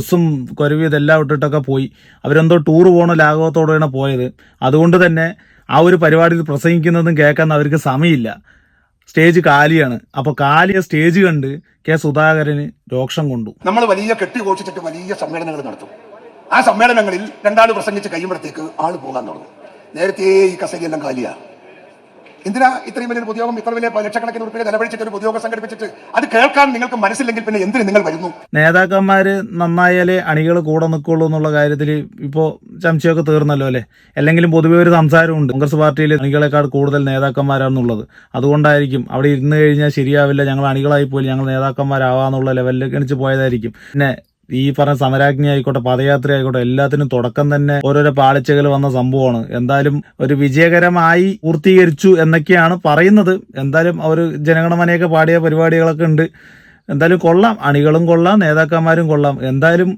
ബസ്സും കൊരവി ഇതെല്ലാം ഇട്ടിട്ടൊക്കെ പോയി. അവരെന്തോ ടൂർ പോകണ ലാഘവത്തോടെയാണ് പോയത്. അതുകൊണ്ട് തന്നെ ആ ഒരു പരിപാടിയിൽ പ്രസംഗിക്കുന്നതും കേൾക്കാൻ അവർക്ക് സമയമില്ല. സ്റ്റേജ് കാലിയാണ്. അപ്പൊ കാലിയ സ്റ്റേജ് കണ്ട് കെ സുധാകരന് രോക്ഷം കൊണ്ടു. നമ്മൾ വലിയ കെട്ടിഘോഷിച്ചിട്ട് വലിയ സമ്മേളനങ്ങൾ നടത്തും. ആ സമ്മേളനങ്ങളിൽ രണ്ടാൾ പ്രസംഗിച്ച് കഴിയുമ്പോഴത്തേക്ക് ആള് പോകാൻ തുടങ്ങും. നേരത്തെ ഈ കസേരയെല്ലാം കാലിയാ. എന്തിനാ ഇത്രയും വലിയൊരു പൊതുയോഗം, ഇത്ര വലിയ ലക്ഷക്കണക്കിന് ഉറുപ്പിക ചെലവഴിച്ചിട്ട് ഒരു പൊതുയോഗം സംഘടിപ്പിച്ചിട്ട് അത് കേൾക്കാൻ നിങ്ങൾക്ക് മനസ്സില്ലെങ്കിൽ പിന്നെ എന്തിന് നിങ്ങൾ വരുന്നു? നേതാക്കന്മാര് നന്നായാലേ അണികൾ കൂടെ നിൽക്കുള്ളൂ എന്നുള്ള കാര്യത്തിൽ ഇപ്പോൾ ചർച്ചയൊക്കെ തീർന്നല്ലോ അല്ലെ. അല്ലെങ്കിലും പൊതുവെ ഒരു സംസാരമുണ്ട്, കോൺഗ്രസ് പാർട്ടിയിൽ അണികളെക്കാൾ കൂടുതൽ നേതാക്കന്മാരാണെന്നുള്ളത്. അതുകൊണ്ടായിരിക്കും അവിടെ ഇരുന്ന് കഴിഞ്ഞാൽ ശരിയാവില്ല, ഞങ്ങൾ അണികളായി പോയി ഞങ്ങൾ നേതാക്കന്മാരാവാന്നുള്ള ലെവലിൽ ഗണിച്ച് പോയതായിരിക്കും. പിന്നെ ഈ പറഞ്ഞ സമരാജ്ഞി ആയിക്കോട്ടെ, പദയാത്ര ആയിക്കോട്ടെ, എല്ലാത്തിനും തുടക്കം തന്നെ ഓരോരോ പാളിച്ചകൾ വന്ന സംഭവമാണ്. എന്തായാലും ഒരു വിജയകരമായി പൂർത്തീകരിച്ചു എന്നൊക്കെയാണ് പറയുന്നത്. എന്തായാലും അവർ ജനഗണമനയൊക്കെ പാടിയ പരിപാടികളൊക്കെ ഉണ്ട്. എന്തായാലും കൊള്ളാം, അണികളും കൊള്ളാം, നേതാക്കന്മാരും കൊള്ളാം. എന്തായാലും